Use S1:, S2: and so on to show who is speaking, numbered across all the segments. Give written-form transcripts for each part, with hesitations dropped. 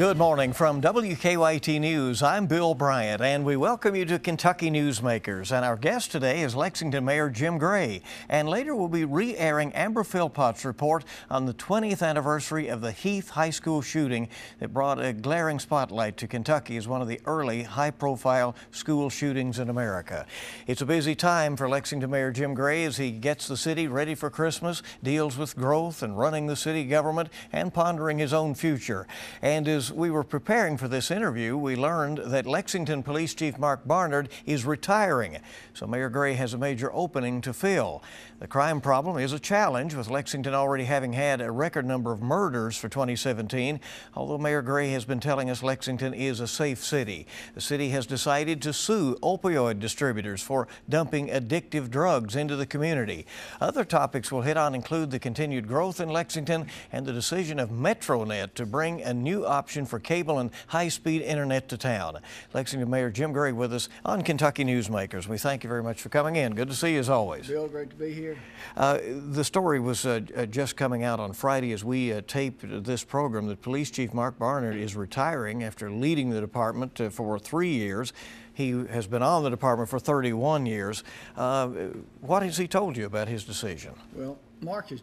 S1: Good morning from WKYT News. I'm Bill Bryant, and we welcome you to Kentucky Newsmakers. And our guest today is Lexington Mayor Jim Gray. And later we'll be re-airing Amber Philpott's report on the 20th anniversary of the Heath High School shooting that brought a glaring spotlight to Kentucky as one of the early high-profile school shootings in America. It's a busy time for Lexington Mayor Jim Gray as he gets the city ready for Christmas, deals with growth and running the city government, and pondering his own future. And as we were preparing for this interview, we learned that Lexington Police Chief Mark Barnard is retiring. So Mayor Gray has a major opening to fill. The crime problem is a challenge, with Lexington already having had a record number of murders for 2017, although Mayor Gray has been telling us Lexington is a safe city. The city has decided to sue opioid distributors for dumping addictive drugs into the community. Other topics we'll hit on include the continued growth in Lexington and the decision of MetroNet to bring a new option for cable and high-speed internet to town. Lexington Mayor Jim Gray with us on Kentucky Newsmakers. We thank you very much for coming in. Good to see you as always.
S2: Bill, great to be here.
S1: The story was just coming out on Friday as we taped this program that Police Chief Mark Barnard is retiring after leading the department for 3 years. He has been on the department for 31 years. What has he told you about his decision?
S2: Well, Mark has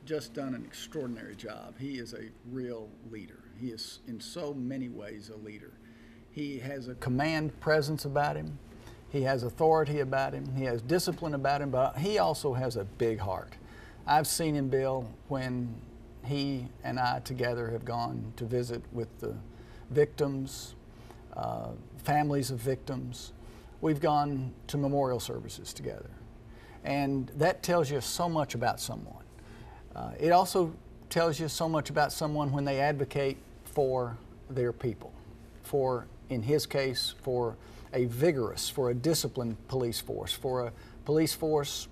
S2: just done an extraordinary job. He is a real leader. He is in so many ways a leader. He has a command presence about him. He has authority about him. He has discipline about him, but he also has a big heart. I've seen him, Bill, when he and I together have gone to visit with the victims, families of victims. We've gone to memorial services together. And that tells you so much about someone. It also tells you so much about someone when they advocate for their people, for, in his case, for a vigorous, for a disciplined police force, for a police force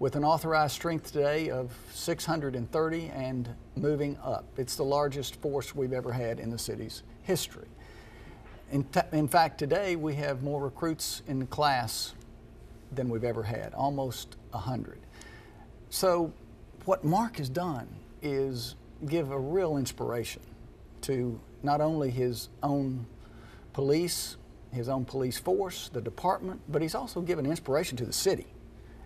S2: with an authorized strength today of 630 and moving up. It's the largest force we've ever had in the city's history. In fact, today we have more recruits in the class than we've ever had, almost 100. So what Mark has done is give a real inspiration to not only his own police force, the department, but he's also given inspiration to the city.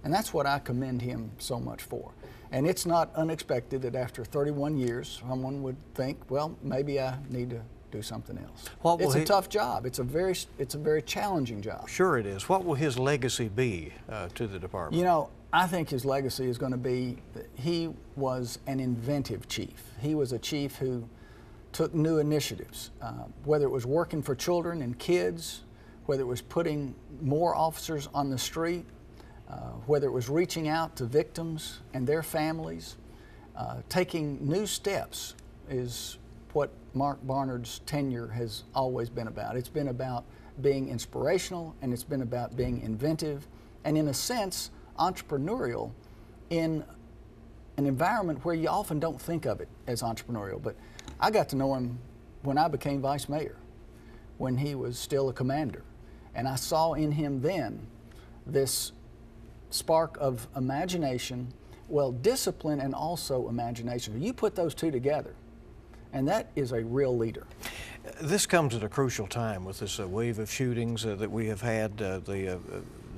S2: And that's what I commend him so much for. And it's not unexpected that after 31 years, someone would think, well, maybe I need to do something else. It's a tough job. It's a very challenging job.
S1: Sure it is. What will his legacy be to the department?
S2: You know, I think his legacy is going to be that he was an inventive chief. He was a chief who took new initiatives, whether it was working for children and kids, whether it was putting more officers on the street, whether it was reaching out to victims and their families. Taking new steps is what Mark Barnard's tenure has always been about. It's been about being inspirational, and it's been about being inventive, and in a sense, entrepreneurial in an environment where you often don't think of it as entrepreneurial. But I got to know him when I became vice mayor, when he was still a commander. And I saw in him then this spark of imagination, well, discipline and also imagination. You put those two together, and that is a real leader.
S1: This comes at a crucial time with this wave of shootings that we have had. The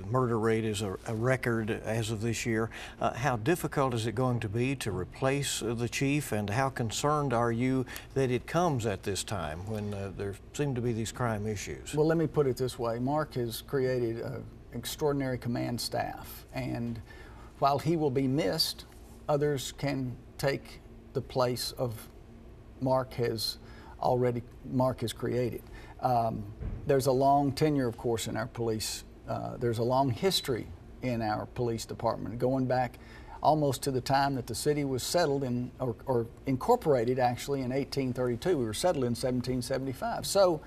S1: murder rate is a record as of this year. How difficult is it going to be to replace the chief, and how concerned are you that it comes at this time when there seem to be these crime issues?
S2: Well, let me put it this way. Mark has created an extraordinary command staff, and while he will be missed, others can take the place of Mark has created. There's a long tenure, of course, in our police. There's a long history in our police department, going back almost to the time that the city was settled in, or incorporated actually in 1832. We were settled in 1775. So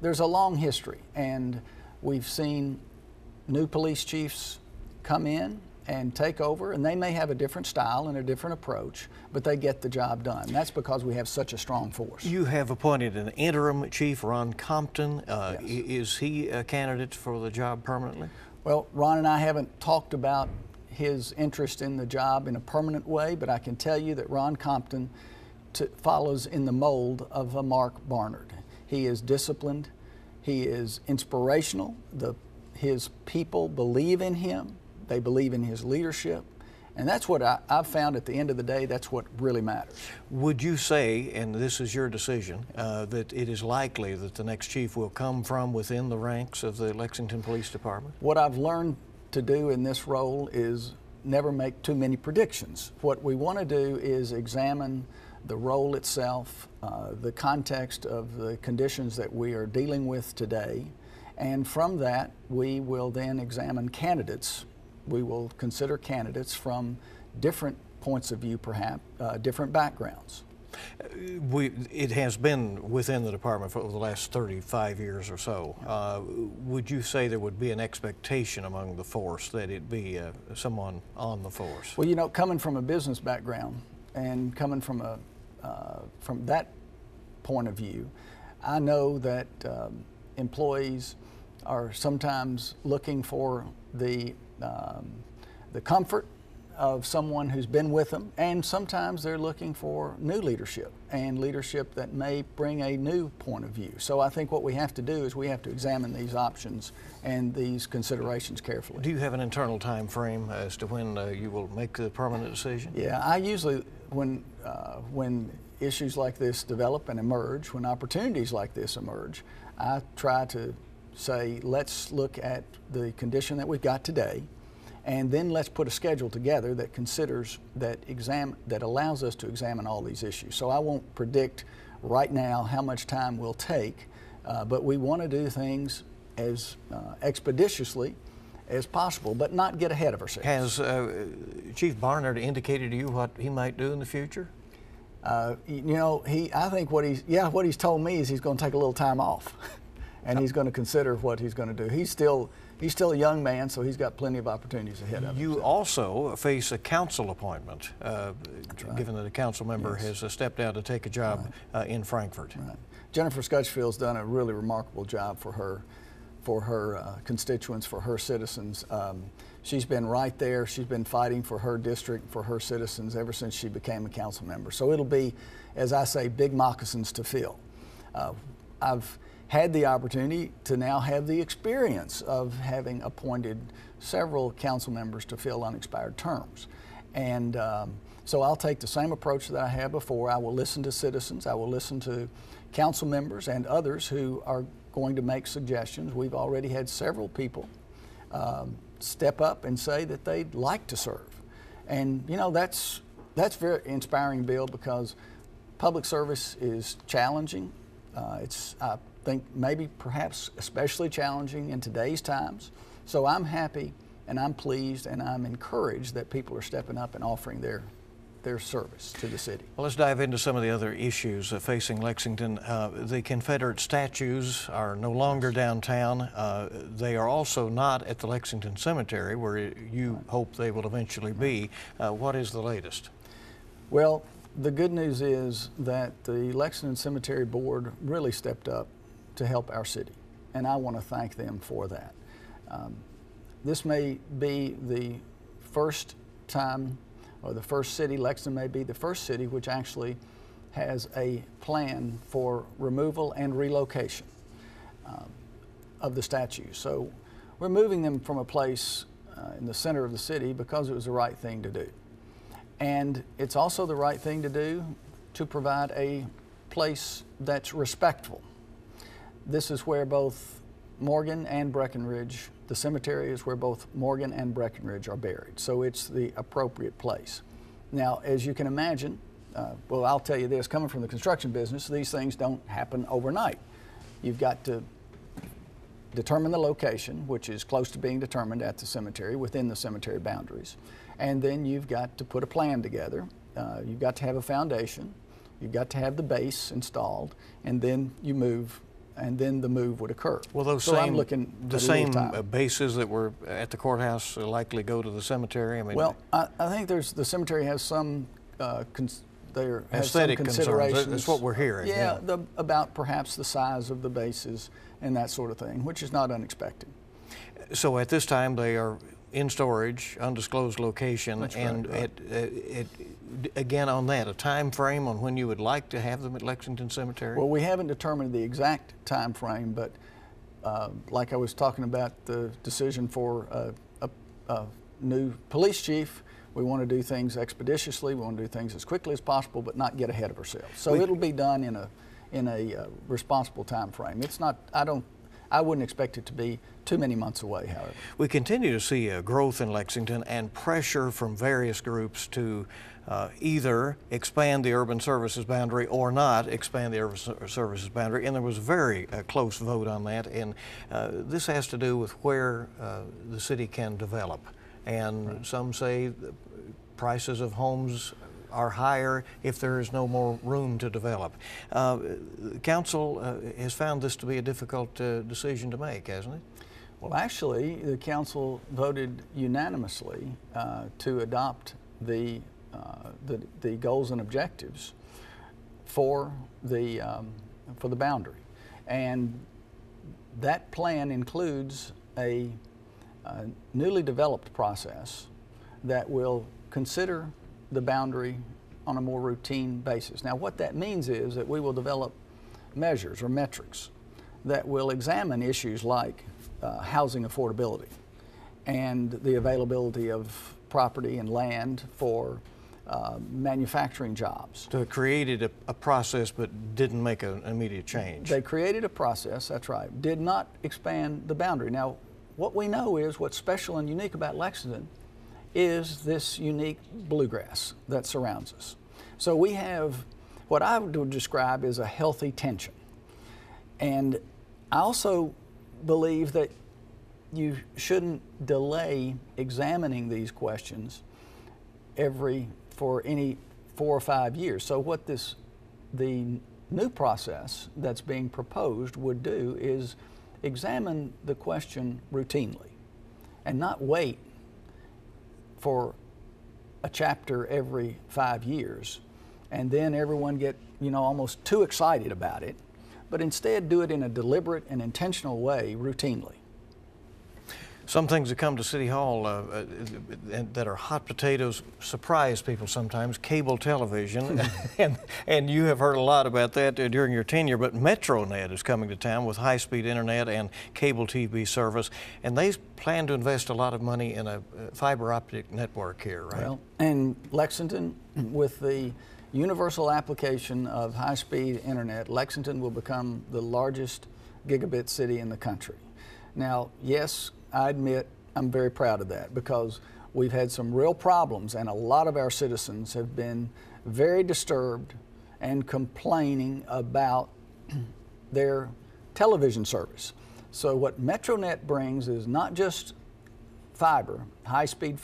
S2: there's a long history, and we've seen new police chiefs come in and take over, and they may have a different style and a different approach, but they get the job done. That's because we have such a strong force.
S1: You have appointed an interim chief, Ron Compton.
S2: Yes.
S1: Is he a candidate for the job permanently?
S2: Well, Ron and I haven't talked about his interest in the job in a permanent way, but I can tell you that Ron Compton follows in the mold of a Mark Barnard. He is disciplined. He is inspirational. His people believe in him. They believe in his leadership. And that's what I've found at the end of the day, that's what really matters.
S1: Would you say, and this is your decision, that it is likely that the next chief will come from within the ranks of the Lexington Police Department?
S2: What I've learned to do in this role is never make too many predictions. What we want to do is examine the role itself, the context of the conditions that we are dealing with today, and from that we will then examine candidates. We will consider candidates from different points of view, perhaps, different backgrounds.
S1: It has been within the department for the last 35 years or so. Would you say there would be an expectation among the force that it be someone on the force?
S2: Well, you know, coming from a business background and coming from that point of view, I know that employees are sometimes looking for the comfort of someone who's been with them, and sometimes they're looking for new leadership and leadership that may bring a new point of view. So I think what we have to do is we have to examine these options and these considerations carefully.
S1: Do you have an internal time frame as to when you will make the permanent decision?
S2: Yeah, I usually, when issues like this develop and emerge, when opportunities like this emerge, I try to say, let's look at the condition that we've got today, and then let's put a schedule together that considers that allows us to examine all these issues. So I won't predict right now how much time will take, but we want to do things as expeditiously as possible, but not get ahead of ourselves.
S1: Has Chief Barnard indicated to you what he might do in the future?
S2: You know, I think what he's told me is he's going to take a little time off. And he's going to consider what he's going to do. He's still a young man, so he's got plenty of opportunities ahead of him.
S1: You also face a council appointment,
S2: right.
S1: given that a council member has stepped out to take a job in Frankfort.
S2: Right. Jennifer Scutchfield's done a really remarkable job for her constituents, for her citizens. She's been right there. She's been fighting for her district, for her citizens ever since she became a council member. So it'll be, as I say, big moccasins to fill. I've had the opportunity to now have the experience of having appointed several council members to fill unexpired terms. And so I'll take the same approach that I have before. I will listen to citizens, I will listen to council members and others who are going to make suggestions. We've already had several people step up and say that they'd like to serve. And you know, that's very inspiring, Bill, because public service is challenging. I think maybe perhaps especially challenging in today's times. So I'm happy and I'm pleased and I'm encouraged that people are stepping up and offering their service to the city.
S1: Well, let's dive into some of the other issues facing Lexington. The Confederate statues are no longer downtown. They are also not at the Lexington Cemetery, where you hope they will eventually be. What is the latest?
S2: Well, the good news is that the Lexington Cemetery Board really stepped up to help our city, and I want to thank them for that. This may be the first time, or the first city, Lexington may be the first city which actually has a plan for removal and relocation of the statues. So we're moving them from a place in the center of the city because it was the right thing to do. And it's also the right thing to do to provide a place that's respectful. This is where both Morgan and Breckenridge, the cemetery is where both Morgan and Breckenridge are buried. So it's the appropriate place. Now, as you can imagine, well, I'll tell you this, coming from the construction business, these things don't happen overnight. You've got to determine the location, which is close to being determined at the cemetery, within the cemetery boundaries. And then you've got to put a plan together. You've got to have a foundation. You've got to have the base installed, and then you move, and then the move would occur.
S1: Well, those
S2: so
S1: same bases that were at the courthouse likely go to the cemetery? I mean,
S2: well, I think the cemetery has some
S1: aesthetic considerations. That's what we're hearing.
S2: Yeah, about perhaps the size of the bases and that sort of thing, which is not unexpected.
S1: So at this time they are in storage, undisclosed location.
S2: That's
S1: and
S2: right.
S1: again on that, a time frame on when you would like to have them at Lexington Cemetery?
S2: Well, we haven't determined the exact time frame, but like I was talking about the decision for a new police chief, we want to do things expeditiously. We want to do things as quickly as possible, but not get ahead of ourselves. So it'll be done in a responsible time frame. It's not. I wouldn't expect it to be too many months away, however.
S1: We continue to see growth in Lexington and pressure from various groups to either expand the urban services boundary or not expand the urban services boundary. And there was a very close vote on that. And this has to do with where the city can develop. And some say the prices of homes are higher if there is no more room to develop. Council has found this to be a difficult decision to make, hasn't it?
S2: Well, actually, the council voted unanimously to adopt the goals and objectives for the boundary, and that plan includes a newly developed process that will consider the boundary on a more routine basis. Now, what that means is that we will develop measures or metrics that will examine issues like housing affordability and the availability of property and land for manufacturing jobs.
S1: So it created a process but didn't make an immediate change.
S2: They created a process, that's right, did not expand the boundary. Now, what we know is what's special and unique about Lexington is this unique bluegrass that surrounds us. So we have what I would describe as a healthy tension. And I also believe that you shouldn't delay examining these questions for any 4 or 5 years. So what the new process that's being proposed would do is examine the question routinely and not wait for a chapter every 5 years and then everyone get almost too excited about it, but instead do it in a deliberate and intentional way routinely.
S1: Some things that come to City Hall that are hot potatoes surprise people sometimes. Cable television, and you have heard a lot about that during your tenure, but MetroNet is coming to town with high-speed internet and cable TV service, and they plan to invest a lot of money in a fiber optic network here, right?
S2: Well, and Lexington, with the universal application of high-speed internet, Lexington will become the largest gigabit city in the country. Now, yes, I admit I'm very proud of that because we've had some real problems and a lot of our citizens have been very disturbed and complaining about their television service. So what MetroNet brings is not just fiber, high-speed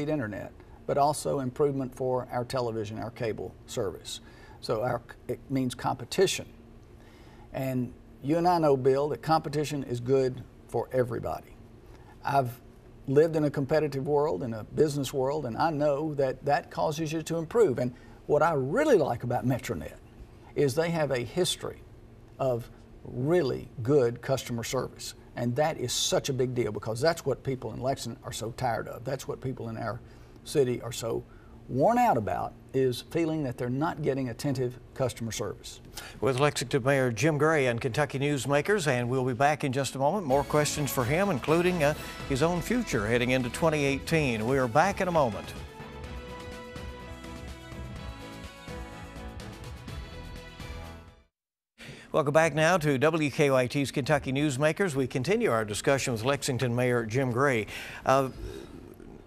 S2: internet, but also improvement for our television, our cable service. So it means competition. And you and I know, Bill, that competition is good for everybody. I've lived in a competitive world, in a business world, and I know that that causes you to improve. And what I really like about MetroNet is they have a history of really good customer service. And that is such a big deal because that's what people in Lexington are so tired of. That's what people in our city are so worn out about, is feeling that they're not getting attentive customer service.
S1: With Lexington Mayor Jim Gray and Kentucky Newsmakers, and we'll be back in just a moment. More questions for him, including his own future heading into 2018. We are back in a moment. Welcome back now to WKYT's Kentucky Newsmakers. We continue our discussion with Lexington Mayor Jim Gray.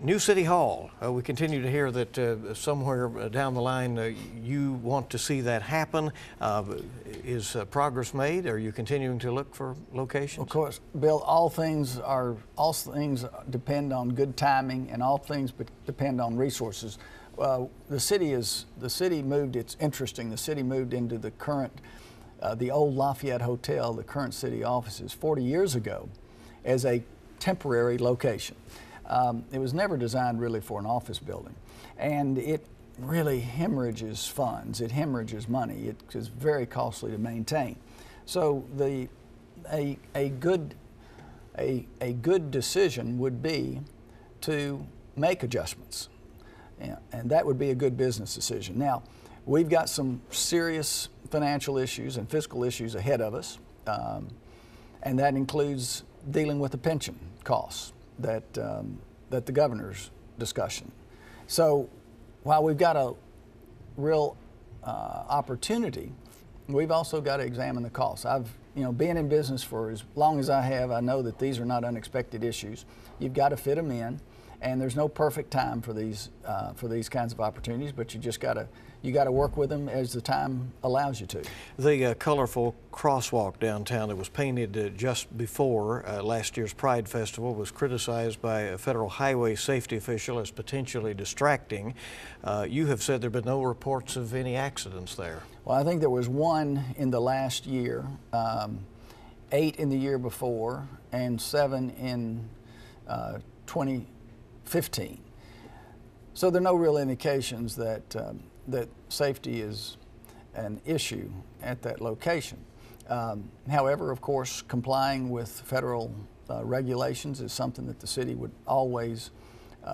S1: New City Hall, we continue to hear that somewhere down the line you want to see that happen. Is progress made? Are you continuing to look for locations?
S2: Of course, Bill, all things depend on good timing and all things depend on resources. The city moved, it's interesting, the city moved into the current, the old Lafayette Hotel, the current city offices 40 years ago as a temporary location. It was never designed really for an office building, and it really hemorrhages funds. It hemorrhages money. It is very costly to maintain. So a good decision would be to make adjustments. And that would be a good business decision. Now, we've got some serious financial issues and fiscal issues ahead of us, and that includes dealing with the pension costs that the governor's discussion. So while we've got a real opportunity, we've also got to examine the costs. Been in business for as long as I have, I know that these are not unexpected issues. You've got to fit them in, and there's no perfect time for these kinds of opportunities, but you got to work with them as the time allows you to.
S1: The colorful crosswalk downtown that was painted just before last year's Pride Festival was criticized by a federal highway safety official as potentially distracting. You have said there have been no reports of any accidents there.
S2: Well, I think there was one in the last year, 8 in the year before, and 7 in 2015. So there are no real indications that that safety is an issue at that location. However, of course, complying with federal regulations is something that the city would always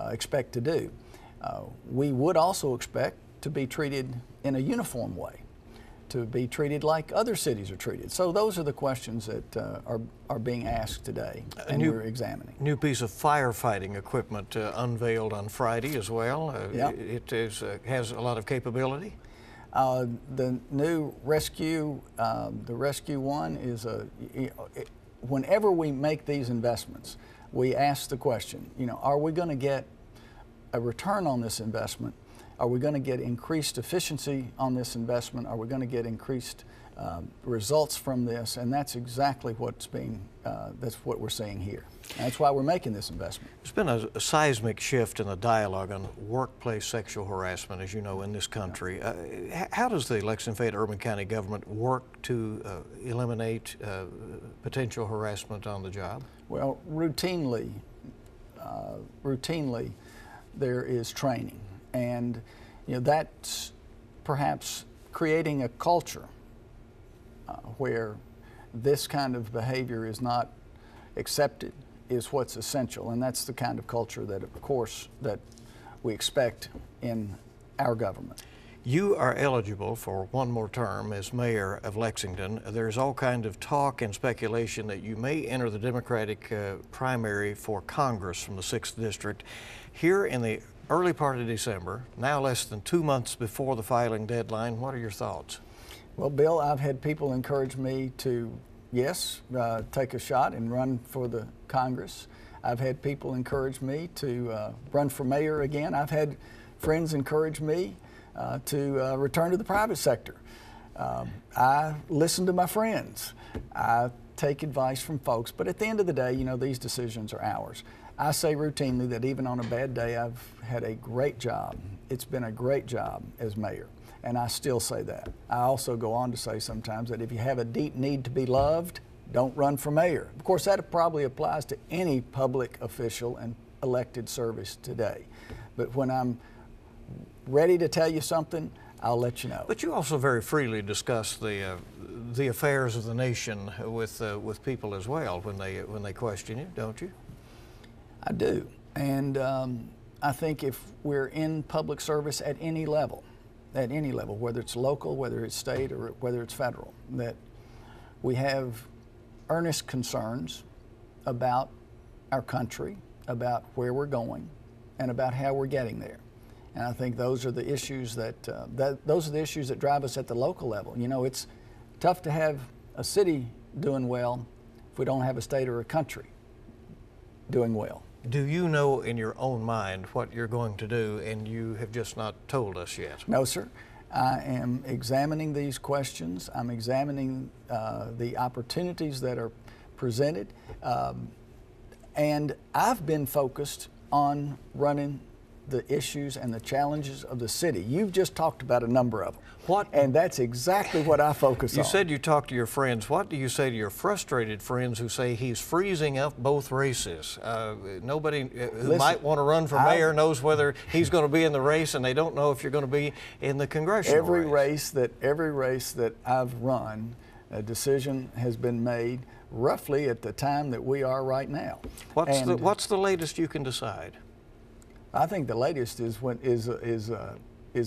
S2: expect to do. We would also expect to be treated in a uniform way, to be treated like other cities are treated. So those are the questions that are being asked today, and we're examining.
S1: New piece of firefighting equipment unveiled on Friday as well.
S2: Yeah.
S1: It has a lot of capability.
S2: The new Rescue, the Rescue One is whenever we make these investments, we ask the question, are we going to get a return on this investment? Are we going to get increased efficiency on this investment? Are we going to get increased results from this? And that's exactly that's what we're seeing here. And that's why we're making this investment.
S1: There's been a seismic shift in the dialogue on workplace sexual harassment, as you know, in this country. How does the Lexington-Fayette-Urban County government work to eliminate potential harassment on the job?
S2: Well, routinely there is training. And that's perhaps creating a culture where this kind of behavior is not accepted is what's essential. And that's the kind of culture that, of course, that we expect in our government.
S1: You are eligible for one more term as mayor of Lexington. There's all kind of talk and speculation that you may enter the Democratic primary for Congress from the 6th District. Here in the early part of December, now less than 2 months before the filing deadline, what are your thoughts?
S2: Well, Bill, I've had people encourage me to, yes, take a shot and run for the Congress. I've had people encourage me to run for mayor again. I've had friends encourage me to return to the private sector. I listen to my friends. I take advice from folks, but at the end of the day, these decisions are ours. I say routinely that even on a bad day, I've had a great job. It's been a great job as mayor, and I still say that. I also go on to say sometimes that if you have a deep need to be loved, don't run for mayor. Of course, that probably applies to any public official and elected service today. But when I'm ready to tell you something, I'll let you know.
S1: But you also very freely discuss the affairs of the nation with people as well when they question you, don't you?
S2: I do, and I think if we're in public service at any level, whether it's local, whether it's state, or whether it's federal, that we have earnest concerns about our country, about where we're going, and about how we're getting there. And I think those are the issues those are the issues that drive us at the local level. It's tough to have a city doing well if we don't have a state or a country doing well.
S1: Do you know in your own mind what you're going to do, and you have just not told us yet?
S2: No, sir. I am examining these questions. I'm examining the opportunities that are presented. And I've been focused on running the issues and the challenges of the city. You've just talked about a number of them. And that's exactly what I focus on.
S1: You said you talked to your friends. What do you say to your frustrated friends who say he's freezing up both races? Nobody who might want to run for mayor knows whether he's going to be in the race, and they don't know if you're going to be in the congressional race.
S2: Every race that I've run, a decision has been made roughly at the time that we are right now.
S1: What's the latest you can decide?
S2: I think the latest is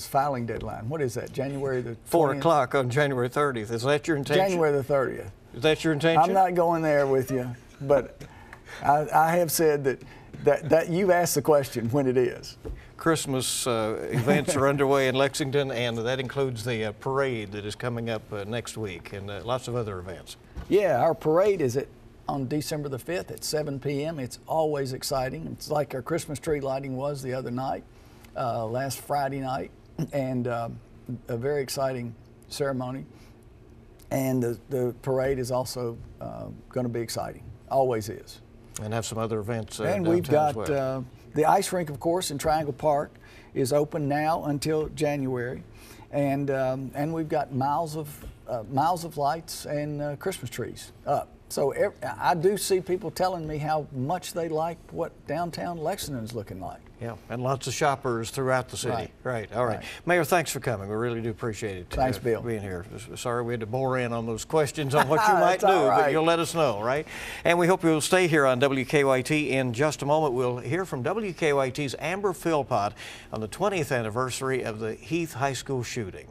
S2: filing deadline. What is that? January the 20th?
S1: 4 o'clock on January 30th. Is that your intention?
S2: January the 30th.
S1: Is that your intention?
S2: I'm not going there with you, but I have said that you've asked the question when it is.
S1: Christmas events are underway in Lexington, and that includes the parade that is coming up next week, and lots of other events. Yeah,
S2: our parade is on December the 5th at 7 p.m. It's always exciting. It's like our Christmas tree lighting was the other night, last Friday night, and a very exciting ceremony. And the parade is also going to be exciting, always is.
S1: And have some other events
S2: and we've got well. The ice rink, of course, in Triangle Park is open now until January, and we've got miles of lights and Christmas trees up. So I do see people telling me how much they like what downtown Lexington is looking like.
S1: Yeah, and lots of shoppers throughout the city. Right. All right. Mayor, thanks for coming. We really do appreciate it.
S2: Thanks, Bill.
S1: Being here. Sorry we had to bore in on those questions on what you might do, but you'll let us know, right? And we hope you'll stay here on WKYT in just a moment. We'll hear from WKYT's Amber Philpott on the 20th anniversary of the Heath High School shooting.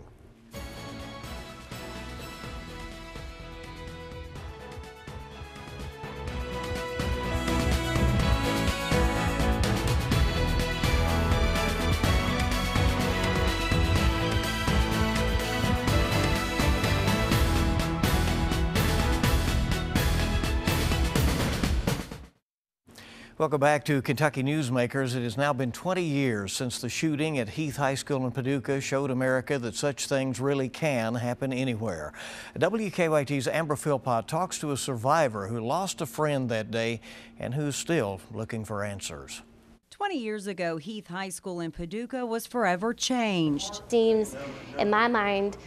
S1: Welcome back to Kentucky Newsmakers. It has now been 20 years since the shooting at Heath High School in Paducah showed America that such things really can happen anywhere. WKYT's Amber Philpott talks to a survivor who lost a friend that day and who's still looking for answers.
S3: 20 years ago, Heath High School in Paducah was forever changed.
S4: Seems in my mind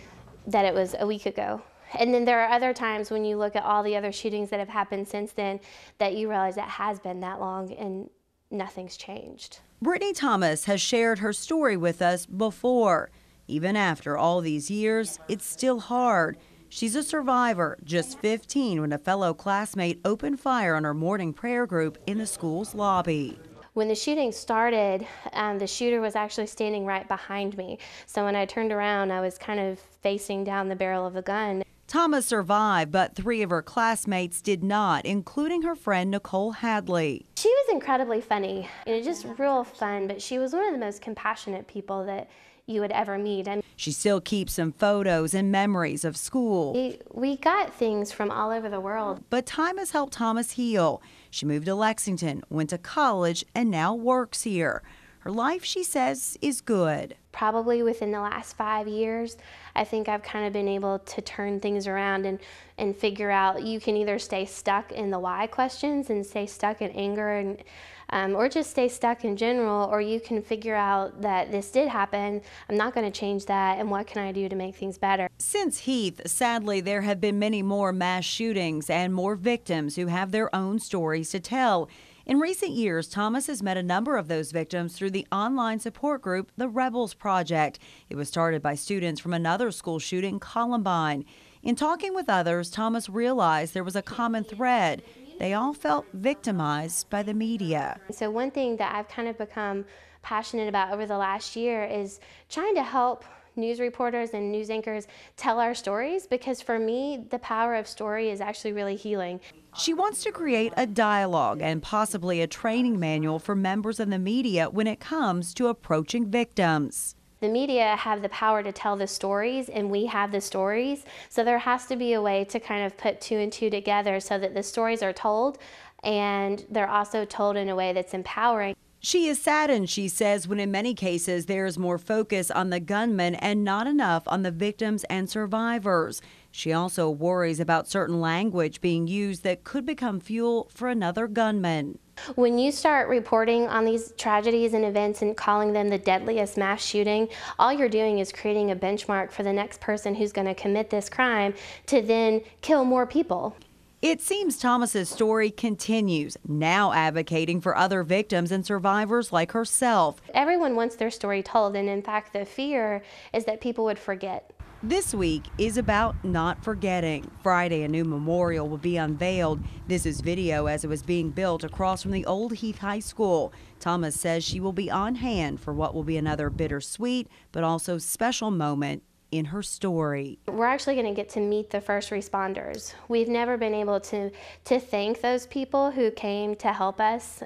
S4: that it was a week ago. And then there are other times when you look at all the other shootings that have happened since then that you realize it has been that long and nothing's changed.
S3: Brittany Thomas has shared her story with us before. Even after all these years, it's still hard. She's a survivor, just 15 when a fellow classmate opened fire on her morning prayer group in the school's lobby.
S4: When the shooting started, the shooter was actually standing right behind me. So when I turned around, I was kind of facing down the barrel of the gun.
S3: Thomas survived, but 3 of her classmates did not, including her friend Nicole Hadley.
S4: She was incredibly funny, just real fun, but she was one of the most compassionate people that you would ever meet.
S3: She still keeps some photos and memories of school.
S4: We got things from all over the world.
S3: But time has helped Thomas heal. She moved to Lexington, went to college, and now works here. Her life, she says, is good.
S4: Probably within the last 5 years, I think I've kind of been able to turn things around and figure out you can either stay stuck in the why questions and stay stuck in anger and or just stay stuck in general, or you can figure out that this did happen, I'm not going to change that, and what can I do to make things better?
S3: Since Heath, sadly, there have been many more mass shootings and more victims who have their own stories to tell. In recent years, Thomas has met a number of those victims through the online support group, the Rebels Project. It was started by students from another school shooting, Columbine. In talking with others, Thomas realized there was a common thread. They all felt victimized by the media.
S4: So one thing that I've kind of become passionate about over the last year is trying to help news reporters and news anchors tell our stories, because for me, the power of story is actually really healing.
S3: She wants to create a dialogue and possibly a training manual for members of the media when it comes to approaching victims.
S4: The media have the power to tell the stories, and we have the stories. So there has to be a way to kind of put 2 and 2 together so that the stories are told and they're also told in a way that's empowering.
S3: She is saddened, she says, when in many cases there is more focus on the gunman and not enough on the victims and survivors. She also worries about certain language being used that could become fuel for another gunman.
S4: When you start reporting on these tragedies and events and calling them the deadliest mass shooting, all you're doing is creating a benchmark for the next person who's going to commit this crime to then kill more people.
S3: It seems Thomas's story continues, now advocating for other victims and survivors like herself.
S4: Everyone wants their story told, and in fact, the fear is that people would forget.
S3: This week is about not forgetting. Friday, a new memorial will be unveiled. This is video as it was being built across from the old Heath High School. Thomas says she will be on hand for what will be another bittersweet but also special moment in her story.
S4: We're actually going to get to meet the first responders. We've never been able to thank those people who came to help us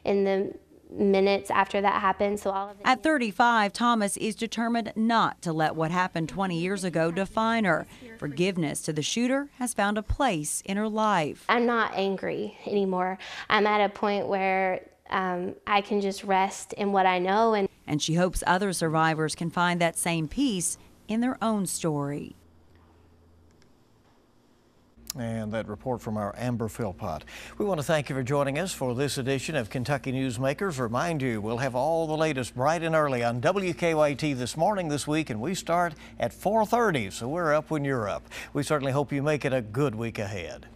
S4: in the minutes after that happened. So all of
S3: At 35, Thomas is determined not to let what happened 20 years ago define her. Forgiveness to the shooter has found a place in her life.
S4: I'm not angry anymore. I'm at a point where I can just rest in what I know.
S3: And she hopes other survivors can find that same peace in their own story.
S1: And that report from our Amber Philpott. We want to thank you for joining us for this edition of Kentucky Newsmakers. Remind you, we'll have all the latest bright and early on WKYT this morning, this week, and we start at 4:30, so we're up when you're up. We certainly hope you make it a good week ahead.